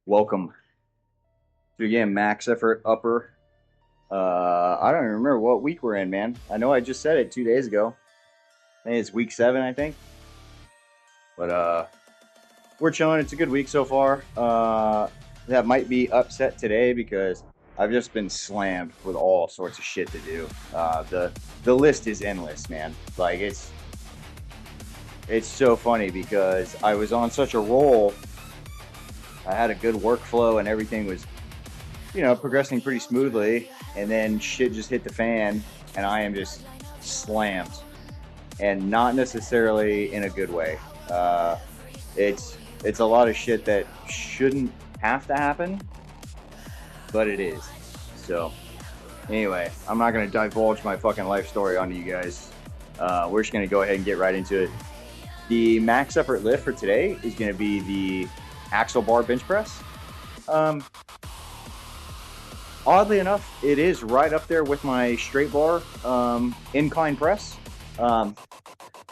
Welcome to again max effort upper. I don't even remember what week we're in, man. I know I just said it 2 days ago. I think it's week 7, I think. But we're chilling. It's a good week so far. That might be upset today because I've just been slammed with all sorts of shit to do. The list is endless, man. Like it's so funny because I was on such a roll. I had a good workflow and everything was, progressing pretty smoothly. And then shit just hit the fan, and I am just slammed, and not necessarily in a good way. It's a lot of shit that shouldn't have to happen, but it is. So anyway, I'm not gonna divulge my fucking life story onto you guys. We're just gonna go ahead and get right into it. The max effort lift for today is gonna be the axle bar bench press. Oddly enough, it is right up there with my straight bar incline press. I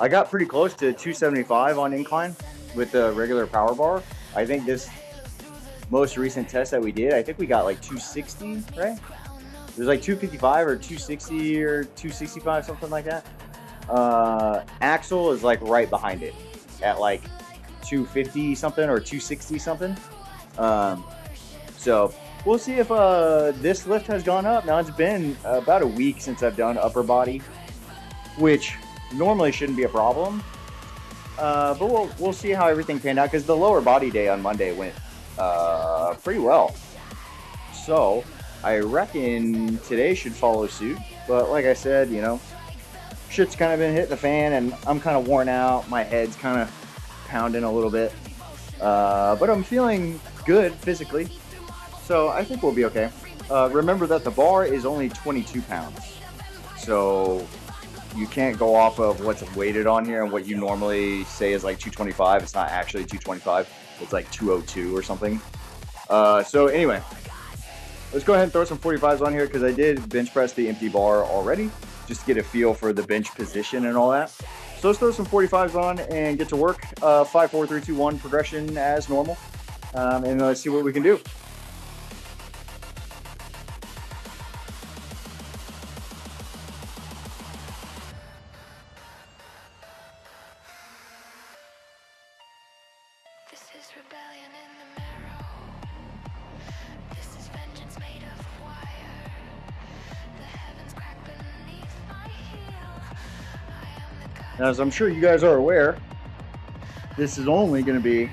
got pretty close to 275 on incline with the regular power bar. I think this most recent test that we did, I think we got like 260, right? It was like 255 or 260 or 265, something like that. Axle is like right behind it at like 250 something or 260 something. So we'll see if this lift has gone up. Now, it's been about a week since I've done upper body, which normally shouldn't be a problem. But we'll see how everything panned out, because the lower body day on Monday went pretty well. So I reckon today should follow suit. But like I said, shit's kind of been hitting the fan, and I'm kind of worn out. My head's kind of pounding a little bit. But I'm feeling good physically. So I think we'll be okay. Remember that the bar is only 22 pounds. So you can't go off of what's weighted on here and what you normally say is like 225. It's not actually 225. It's like 202 or something. So anyway, let's go ahead and throw some 45s on here, because I did bench press the empty bar already, just to get a feel for the bench position and all that. So let's throw some 45s on and get to work. 5, 4, 3, 2, 1 progression as normal. And let's see what we can do. Now, as I'm sure you guys are aware, this is only going to be,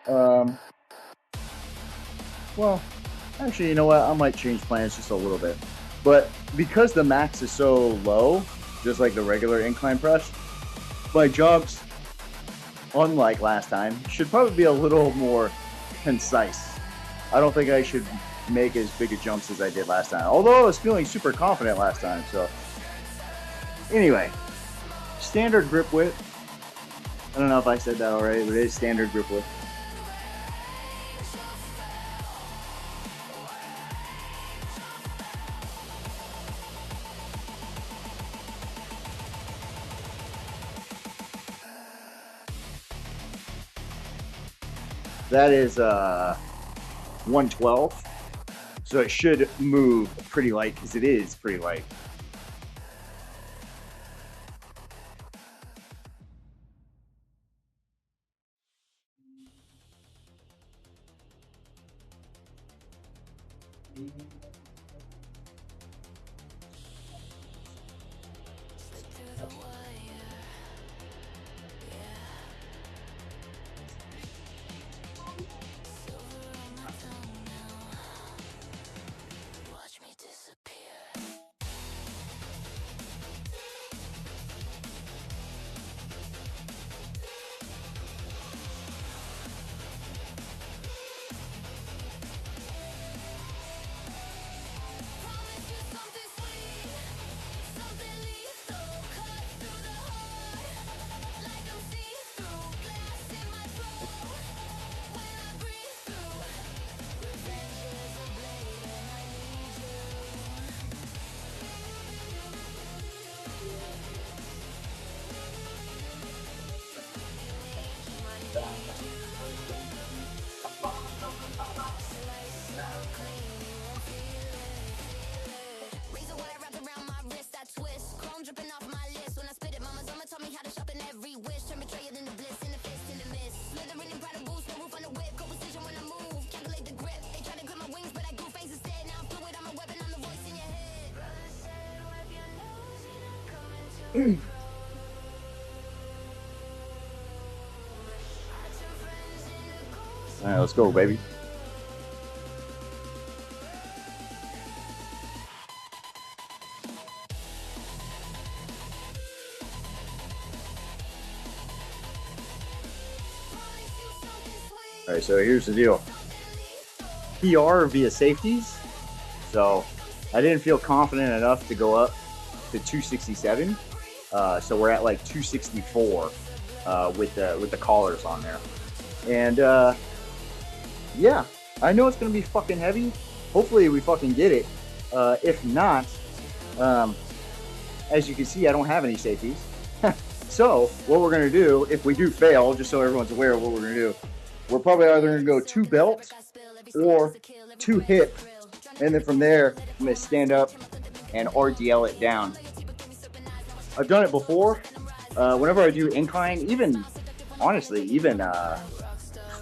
well, actually, you know what? I might change plans just a little bit. But because the max is so low, just like the regular incline press, my jumps, unlike last time, should probably be a little more concise. I don't think I should make as big a jumps as I did last time, although I was feeling super confident last time. So anyway, standard grip width. I don't know if I said that already, but it is standard grip width. That is 112. So it should move pretty light, because it is pretty light. All right, let's go, baby. All right, so here's the deal. PR via safeties. So I didn't feel confident enough to go up to 267. So we're at like 264 with the collars on there. And yeah, I know it's gonna be fucking heavy. Hopefully we fucking get it. If not, as you can see, I don't have any safeties. So what we're gonna do, if we do fail, just so everyone's aware of what we're gonna do, we're probably either gonna go 2 belt or 2 hip, and then from there I'm gonna stand up and RDL it down. I've done it before. Whenever I do incline, even honestly, even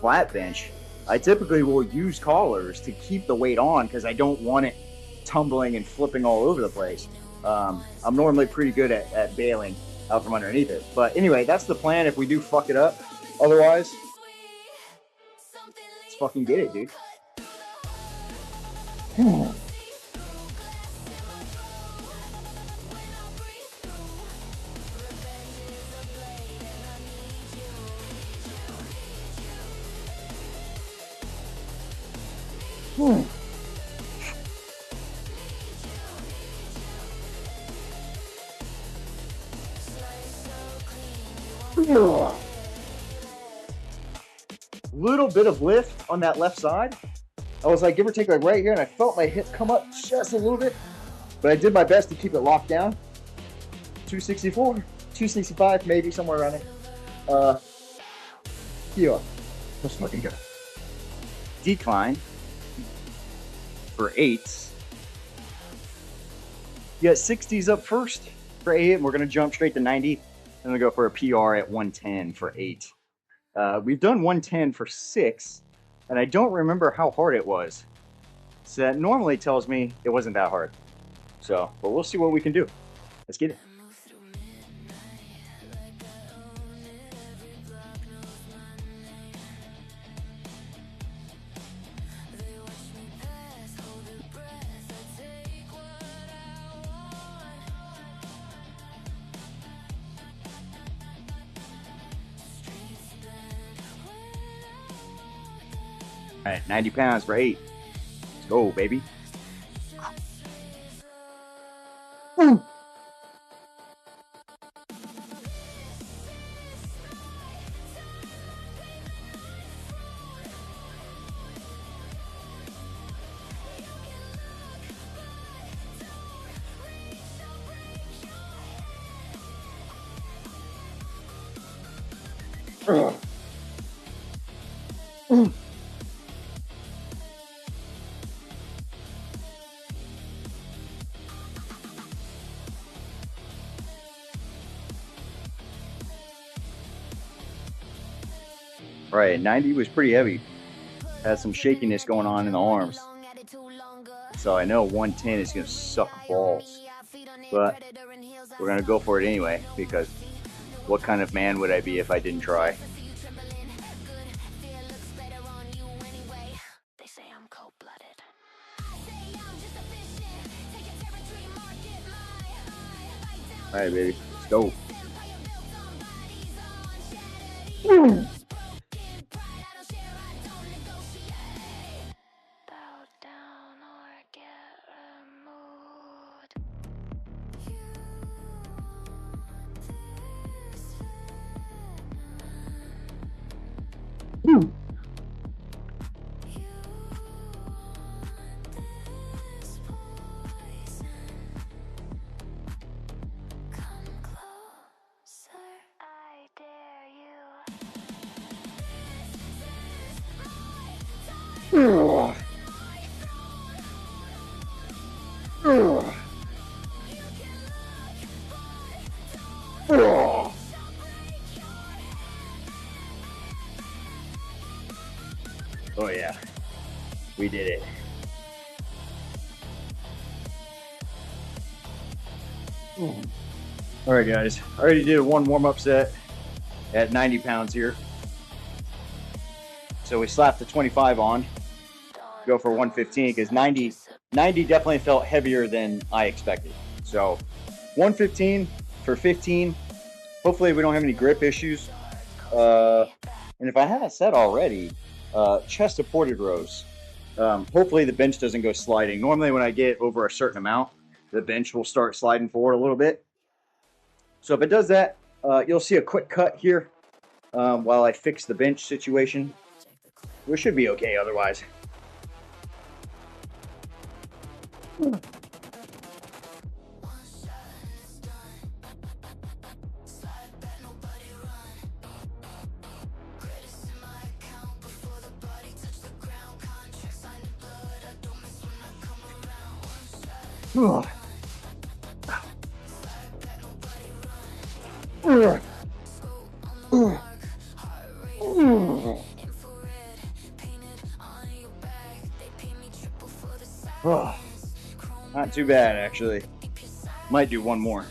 flat bench, I typically will use collars to keep the weight on because I don't want it tumbling and flipping all over the place. I'm normally pretty good at bailing out from underneath it. But anyway, that's the plan if we do fuck it up. Otherwise, let's fucking get it, dude. Little bit of lift on that left side. I was like, give or take, like right here, and I felt my hip come up just a little bit, but I did my best to keep it locked down. 264, 265, maybe somewhere around there. Yeah, let's fucking go. Decline for 8s. You got 60s up first for 8, and we're gonna jump straight to 90. I'm gonna go for a PR at 110 for 8. We've done 110 for 6, and I don't remember how hard it was. So that normally tells me it wasn't that hard. So, but we'll see what we can do. Let's get it. All right, 90 pounds for 8. Let's go, baby. Woo. Right, 90 was pretty heavy. Had some shakiness going on in the arms. So I know 110 is going to suck balls. But we're going to go for it anyway, because what kind of man would I be if I didn't try? All right, baby, let's go. Oh yeah, we did it. All right, guys. I already did one warm-up set at 90 pounds here. So we slapped the 25 on, go for 115 because 90 definitely felt heavier than I expected. So 115 for 15. Hopefully we don't have any grip issues. And if I haven't said already, chest supported rows. Hopefully the bench doesn't go sliding. Normally when I get over a certain amount, the bench will start sliding forward a little bit. So if it does that, you'll see a quick cut here while I fix the bench situation. We should be okay otherwise. Not too bad, actually. Might do one more.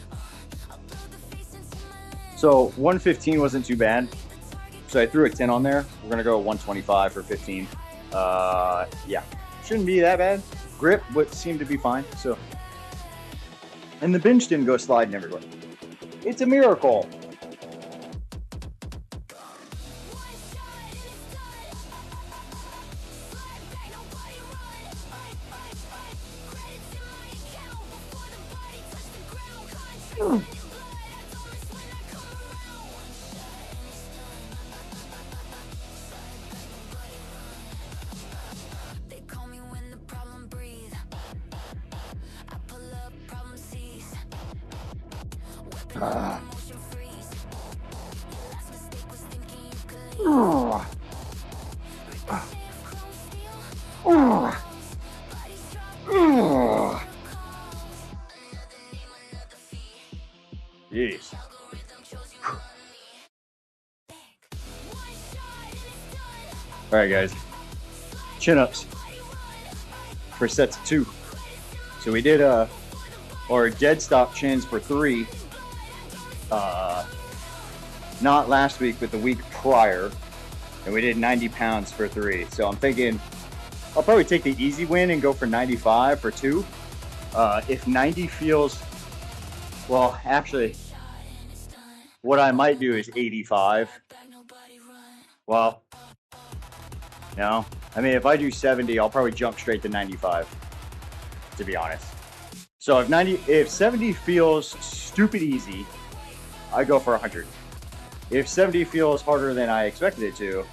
So 115 wasn't too bad. So I threw a 10 on there. We're gonna go 125 for 15. Yeah, shouldn't be that bad. Grip would seem to be fine. So, and the bench didn't go sliding everywhere. It's a miracle. Jeez. All right, guys. Chin-ups for sets of 2. So we did our dead stop chins for 3. Not last week, but the week prior, and we did 90 pounds for 3. So I'm thinking I'll probably take the easy win and go for 95 for 2. If 90 feels, well, actually, what I might do is 85. Well, no, I mean, if I do 70, I'll probably jump straight to 95, to be honest. So if 70 feels stupid easy, I go for 100. If 70 feels harder than I expected it to,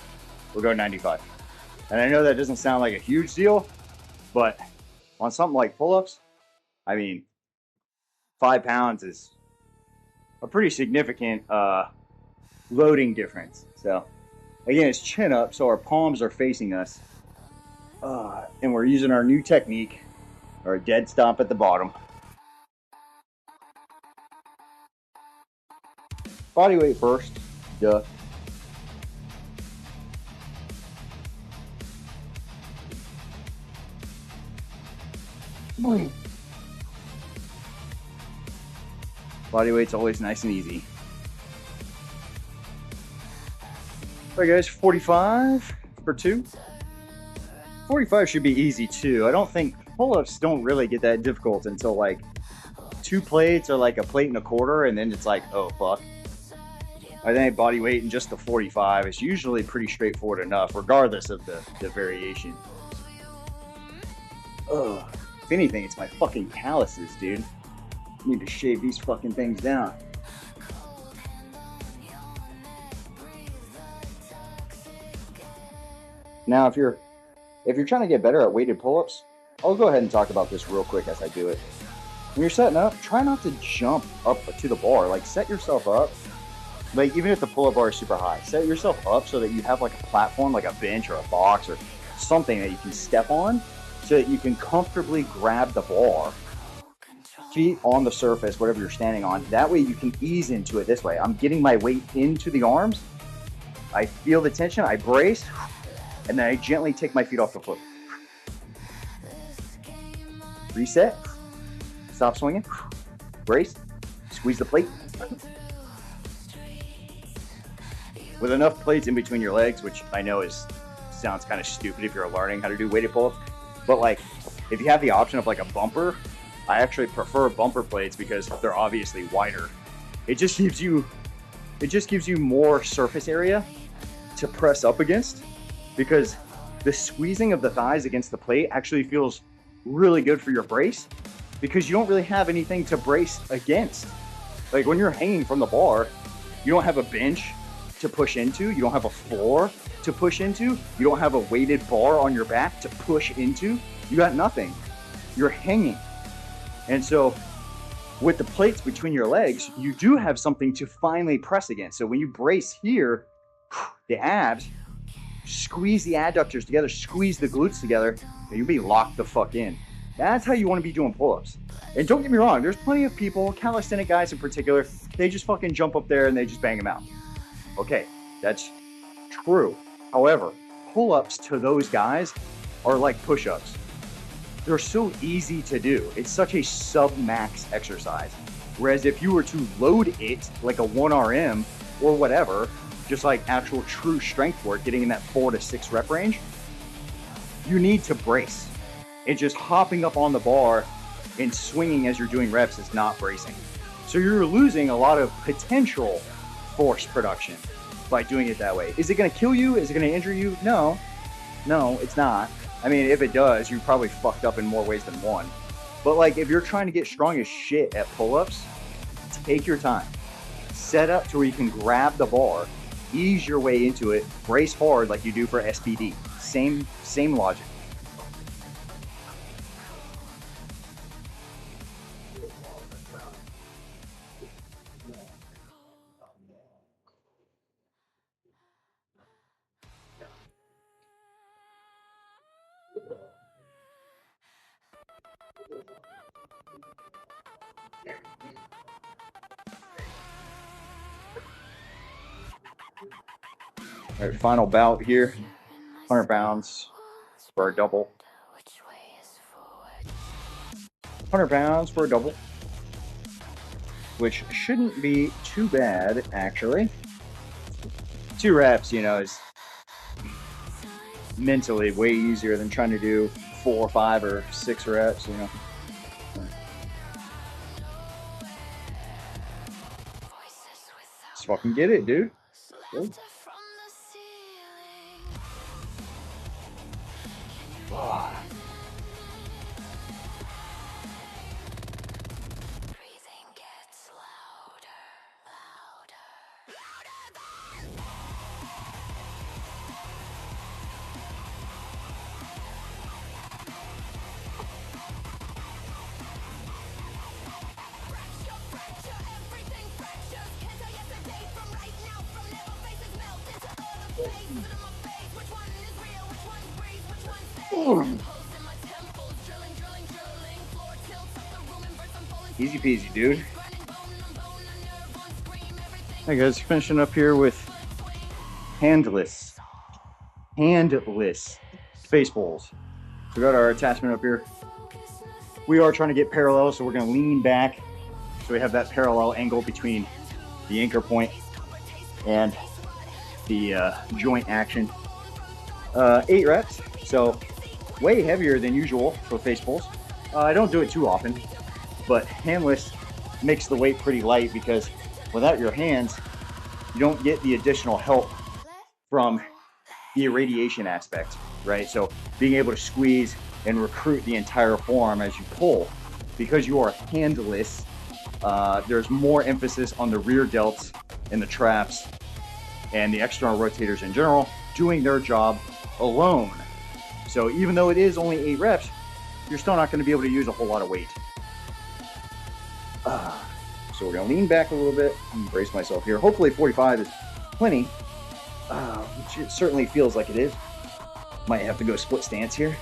we'll go 95. And I know that doesn't sound like a huge deal, but on something like pull-ups, I mean, 5 pounds is a pretty significant loading difference. So again, it's chin up, so our palms are facing us, and we're using our new technique, our dead stop at the bottom. Body weight first, duh. Body weight's always nice and easy. All right, guys, 45 for 2. 45 should be easy too. I don't think pull-ups don't really get that difficult until like 2 plates or like a plate and a quarter, and then it's like, oh fuck. I think body weight in just the 45 is usually pretty straightforward enough, regardless of the variation. Ugh. If anything, it's my fucking calluses, dude. I need to shave these fucking things down. Now, if you're trying to get better at weighted pull-ups, I'll go ahead and talk about this real quick as I do it. When you're setting up, try not to jump up to the bar. Like, set yourself up. Like, even if the pull-up bar is super high, set yourself up so that you have like a platform, like a bench or a box or something that you can step on, so that you can comfortably grab the bar, feet on the surface, whatever you're standing on. That way you can ease into it this way. I'm getting my weight into the arms. I feel the tension, I brace, and then I gently take my feet off the floor. Reset, stop swinging, brace, squeeze the plate, With enough plates in between your legs, which I know sounds kind of stupid if you're learning how to do weighted pull-ups, but like if you have the option of like a bumper, I actually prefer bumper plates because they're obviously wider. It just gives you more surface area to press up against, because the squeezing of the thighs against the plate actually feels really good for your brace, because you don't really have anything to brace against. Like when you're hanging from the bar, you don't have a bench to push into, you don't have a floor to push into, you don't have a weighted bar on your back to push into, you got nothing. You're hanging. And so with the plates between your legs, you do have something to finally press against. So when you brace here, the abs, squeeze the adductors together, squeeze the glutes together, and you'll be locked the fuck in. That's how you want to be doing pull-ups. And don't get me wrong, there's plenty of people, calisthenic guys in particular, they just fucking jump up there and they just bang them out. Okay, that's true. However, pull-ups to those guys are like push-ups. They're so easy to do. It's such a sub-max exercise. Whereas if you were to load it like a 1RM or whatever, just like actual true strength work, getting in that 4 to 6 rep range, you need to brace. And just hopping up on the bar and swinging as you're doing reps is not bracing. So you're losing a lot of potential force production by doing it that way. Is it gonna kill you? Is it gonna injure you? No, it's not. I mean, if it does, you're probably fucked up in more ways than one. But like, if you're trying to get strong as shit at pull-ups, take your time. Set up to where you can grab the bar, ease your way into it, brace hard like you do for SBD. Same logic. All right, final bout here. 100 pounds for a double. 100 pounds for a double, which shouldn't be too bad, actually. 2 reps, you know, is mentally way easier than trying to do 4 or 5 or 6 reps, you know. Let's fucking get it, dude. Cool. Easy peasy, dude. Hey guys, finishing up here with handless face bowls. So we got our attachment up here. We are trying to get parallel, so we're going to lean back so we have that parallel angle between the anchor point and the joint action. 8 reps, so way heavier than usual for face bowls. I don't do it too often, but handless makes the weight pretty light because without your hands, you don't get the additional help from the irradiation aspect, right? So being able to squeeze and recruit the entire forearm as you pull, because you are handless, there's more emphasis on the rear delts and the traps and the external rotators in general doing their job alone. So even though it is only 8 reps, you're still not going to be able to use a whole lot of weight. So we're going to lean back a little bit and brace myself here. Hopefully 45 is plenty, which it certainly feels like it is. Might have to go split stance here.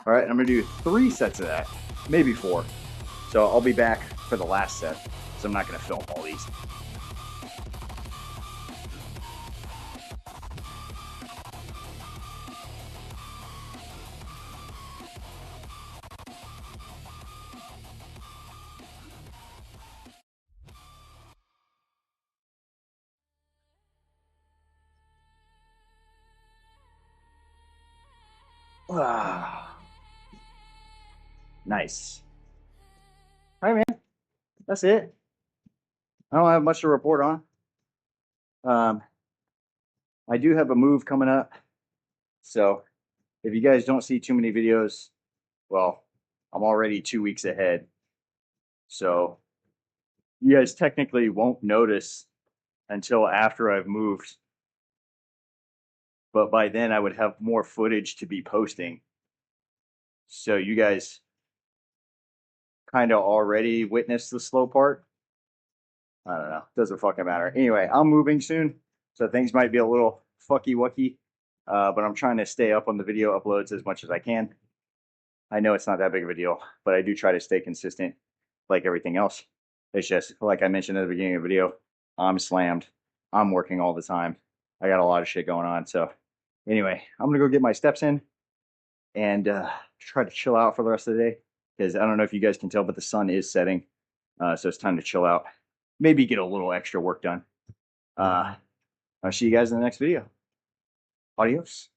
All right, I'm gonna do 3 sets of that, maybe 4. So I'll be back for the last set. So I'm not going to film all these. Nice. All right, man. That's it. I don't have much to report on. I do have a move coming up. So if you guys don't see too many videos, well, I'm already 2 weeks ahead. So you guys technically won't notice until after I've moved. But by then I would have more footage to be posting. So you guys kind of already witnessed the slow part. I don't know. Doesn't fucking matter. Anyway, I'm moving soon. So things might be a little fucky wucky. But I'm trying to stay up on the video uploads as much as I can. I know it's not that big of a deal, but I do try to stay consistent like everything else. It's just, like I mentioned at the beginning of the video, I'm slammed. I'm working all the time. I got a lot of shit going on. So anyway, I'm going to go get my steps in and try to chill out for the rest of the day. Because I don't know if you guys can tell, but the sun is setting. So it's time to chill out. Maybe get a little extra work done. I'll see you guys in the next video. Adios.